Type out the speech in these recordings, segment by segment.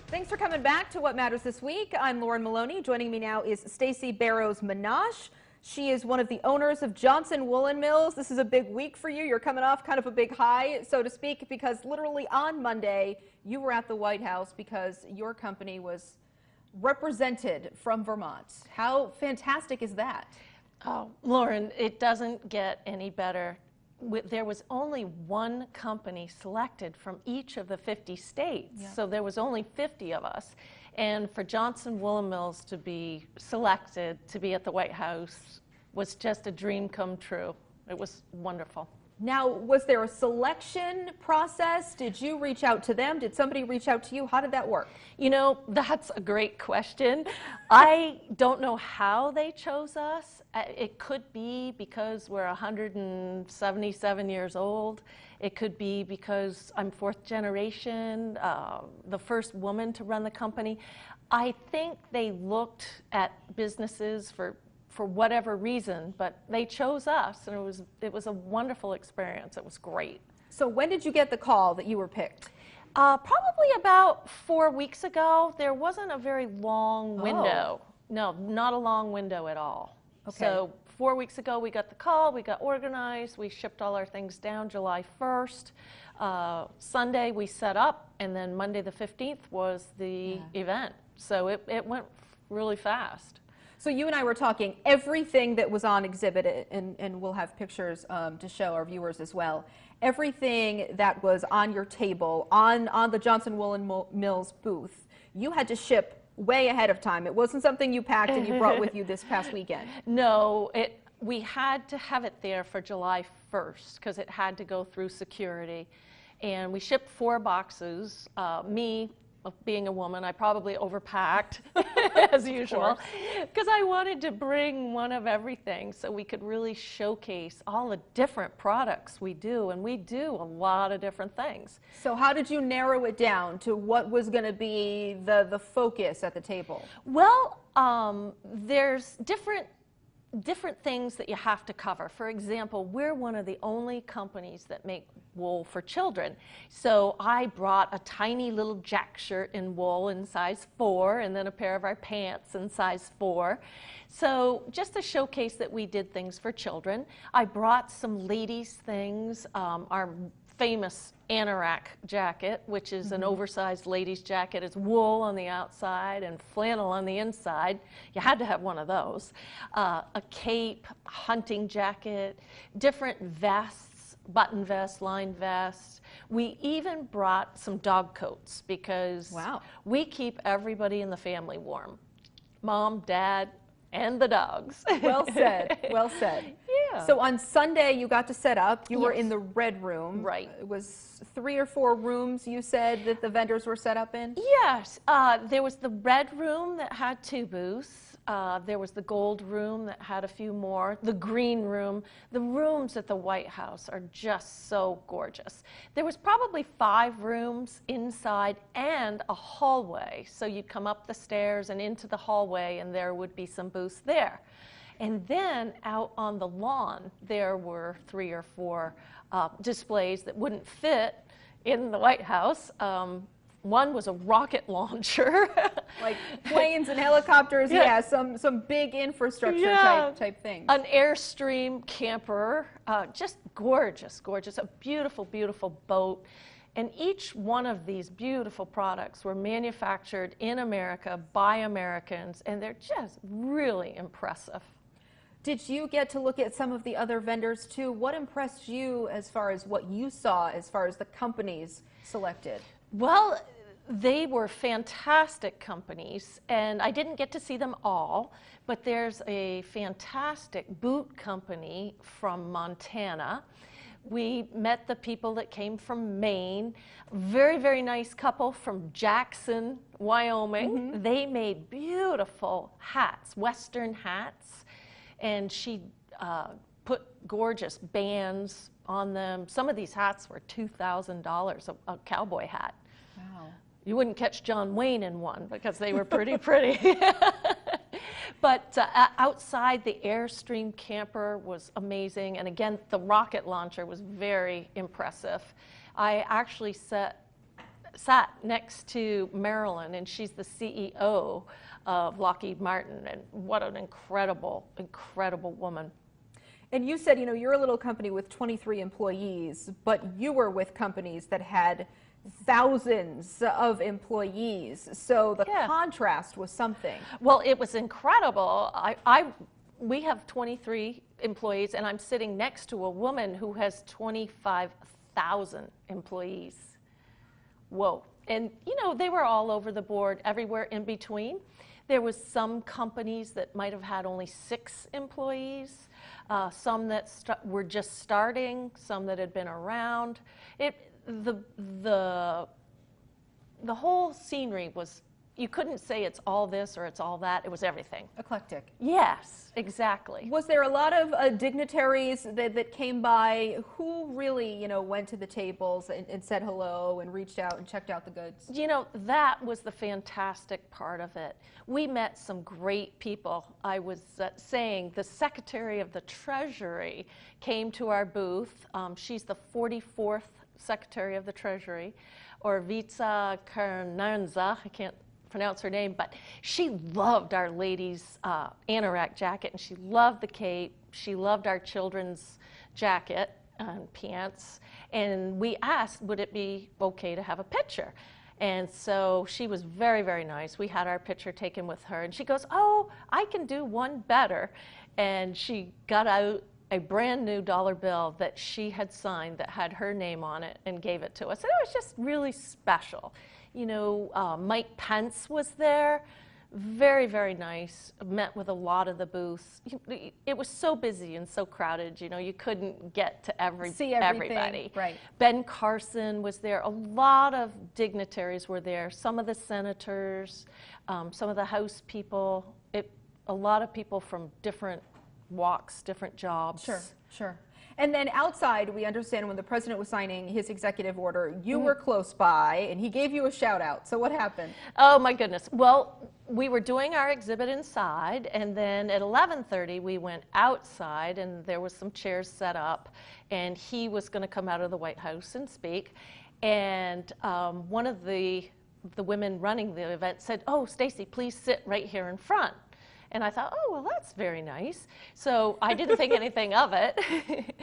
Thanks for coming back to What Matters This Week. I'm Lauren Maloney. Joining me now is Stacy Manosh. She is one of the owners of Johnson Woolen Mills. This is a big week for you. You're coming off kind of a big high, so to speak, because literally on Monday, you were at the White House because your company was represented from Vermont. How fantastic is that? Oh, Lauren, it doesn't get any better. There was only one company selected from each of the 50 states, so there was only 50 of us. And for Johnson Woolen Mills to be selected to be at the White House was just a dream come true. It was wonderful. Now, was there a selection process? Did you reach out to them? Did somebody reach out to you? How did that work? You know, that's a great question. I don't know how they chose us. It could be because we're 177 years old. It could be because I'm fourth generation, the first woman to run the company. I think they looked at businesses for whatever reason, but they chose us, and it was a wonderful experience. It was great. So when did you get the call that you were picked? Probably about 4 weeks ago. There wasn't a very long window. No, not a long window at all. Okay. So 4 weeks ago we got the call, we got organized, we shipped all our things down July 1st. Sunday we set up, and then Monday the 15th was the event. So it went really fast. So you and I were talking, everything that was on exhibit, and we'll have pictures to show our viewers as well, everything that was on your table, on the Johnson Woolen Mills booth, you had to ship way ahead of time. It wasn't something you packed and you brought with you this past weekend. No, we had to have it there for July 1st because it had to go through security. And we shipped 4 boxes. Me, being a woman, I probably overpacked as usual because I wanted to bring one of everything so we could really showcase all the different products we do, and we do a lot of different things. So how did you narrow it down to what was going to be the focus at the table? Well, there's different things that you have to cover. For example, we're one of the only companies that make wool for children. So I brought a tiny little jack shirt in wool in size 4, and then a pair of our pants in size 4. So just to showcase that we did things for children, I brought some ladies' things, our famous anorak jacket, which is an oversized ladies' jacket. It's wool on the outside and flannel on the inside. You had to have one of those. A cape, hunting jacket, different vests, button vests, lined vests. We even brought some dog coats because we keep everybody in the family warm. Mom, Dad, and the dogs. Well said, well said. Yeah. So on Sunday you got to set up. You were in the red room. Right. It was 3 or 4 rooms you said that the vendors were set up in? Yes. There was the red room that had 2 booths. There was the gold room that had a few more, the green room. The rooms at the White House are just so gorgeous. There was probably 5 rooms inside and a hallway. So you'd come up the stairs and into the hallway, and there would be some booths there. And then out on the lawn, there were 3 or 4 displays that wouldn't fit in the White House. One was a rocket launcher. Like planes and helicopters, some big infrastructure type things. An Airstream camper, just gorgeous, gorgeous, a beautiful, beautiful boat. And each one of these beautiful products were manufactured in America by Americans, and they're just really impressive. Did you get to look at some of the other vendors too? What impressed you as far as what you saw as far as the companies selected? Well, they were fantastic companies, and I didn't get to see them all, but there's a fantastic boot company from Montana. We met the people that came from Maine. Very, very nice couple from Jackson, Wyoming. They made beautiful hats, Western hats, and she put gorgeous bands on them. Some of these hats were $2,000, a cowboy hat. Wow. You wouldn't catch John Wayne in one because they were pretty pretty. But outside, the Airstream camper was amazing. And again, the rocket launcher was very impressive. I actually set sat next to Marilyn, and she's the CEO of Lockheed Martin, and what an incredible, incredible woman. And you said, you know, you're a little company with 23 employees, but you were with companies that had thousands of employees. So the contrast was something. Well, it was incredible. We have 23 employees, and I'm sitting next to a woman who has 25,000 employees. Whoa. And, you know, they were all over the board, everywhere in between. There was some companies that might have had only 6 employees, some that were just starting, some that had been around. The whole scenery was, you couldn't say it's all this or it's all that. It was everything. Eclectic. Yes, exactly. Was there a lot of dignitaries that came by who really, you know, went to the tables and said hello and reached out and checked out the goods? You know, that was the fantastic part of it. We met some great people. I was saying the Secretary of the Treasury came to our booth. She's the 44th Secretary of the Treasury, or Vica Carnanza, I can't pronounce her name, but she loved our ladies' anorak jacket, and she loved the cape. She loved our children's jacket and pants, and we asked, would it be okay to have a picture? And so she was very, very nice. We had our picture taken with her, and she goes, oh, I can do one better. And she got out a brand new dollar bill that she had signed that had her name on it and gave it to us. And it was just really special. You know, Mike Pence was there, very, very nice, met with a lot of the booths. It was so busy and so crowded, you know, you couldn't get to everybody. Right. Ben Carson was there, a lot of dignitaries were there, some of the senators, some of the House people, a lot of people from different walks, different jobs. Sure, sure. And then outside, we understand when the president was signing his executive order, you were close by, and he gave you a shout out. So what happened? Oh my goodness. Well, we were doing our exhibit inside, and then at 11:30 we went outside, and there was some chairs set up, and he was going to come out of the White House and speak. And one of the women running the event said, "Oh, Stacy, please sit right here in front." And I thought, oh, well, that's very nice. So I didn't think anything of it.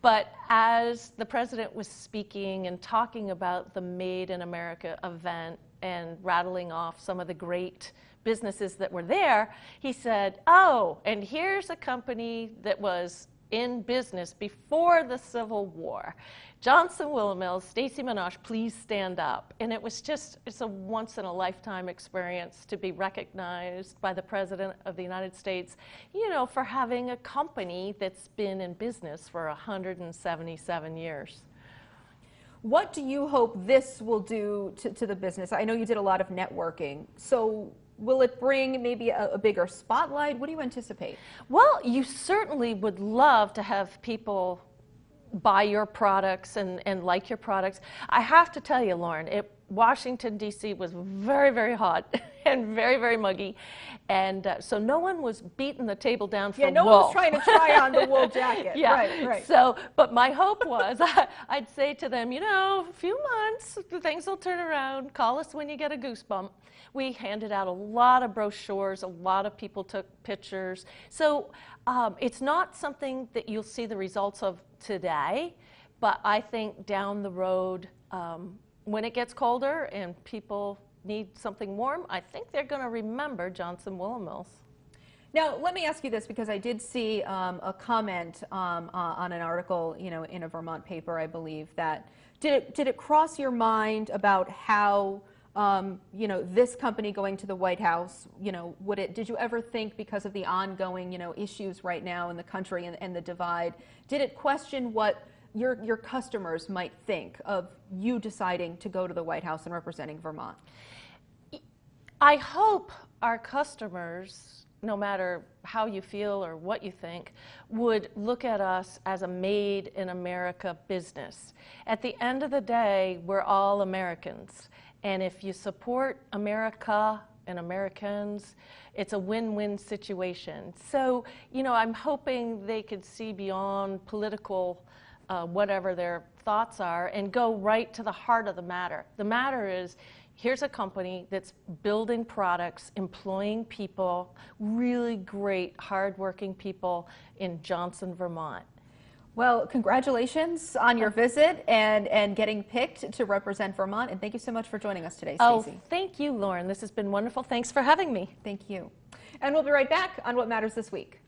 But as the president was speaking and talking about the Made in America event and rattling off some of the great businesses that were there, he said, oh, and here's a company that was in business before the Civil War. Johnson Woolen Mills, Stacy, Manosh, please stand up. And it was just, it's a once-in-a-lifetime experience to be recognized by the President of the United States, you know, for having a company that's been in business for 177 years. What do you hope this will do to the business? I know you did a lot of networking. So will it bring maybe a bigger spotlight? What do you anticipate? Well, you certainly would love to have people buy your products and like your products. I have to tell you, Lauren, Washington, D.C. was very, very hot and very, very muggy. And so no one was beating the table down for wool. Yeah, no one was trying to try on the wool jacket. Yeah. Right. So, but my hope was, I'd say to them, you know, a few months, things will turn around. Call us when you get a goosebump. We handed out a lot of brochures. A lot of people took pictures. So it's not something that you'll see the results of today, but I think down the road, when it gets colder and people need something warm, I think they're going to remember Johnson Woolen Mills. Now, let me ask you this, because I did see a comment on an article, you know, in a Vermont paper, I believe, that did it cross your mind about how, you know, this company going to the White House, you know, did you ever think, because of the ongoing, you know, issues right now in the country and the divide, did it question what your customers might think of you deciding to go to the White House and representing Vermont? I hope our customers, no matter how you feel or what you think, would look at us as a made in America business. At the end of the day, we're all Americans. And if you support America and Americans, it's a win-win situation. So, you know, I'm hoping they could see beyond political whatever their thoughts are and go right to the heart of the matter. The matter is, here's a company that's building products, employing people, really great, hardworking people in Johnson, Vermont. Well, congratulations on your visit and getting picked to represent Vermont. And thank you so much for joining us today, Stacy. Oh, thank you, Lauren. This has been wonderful. Thanks for having me. Thank you. And we'll be right back on What Matters This Week.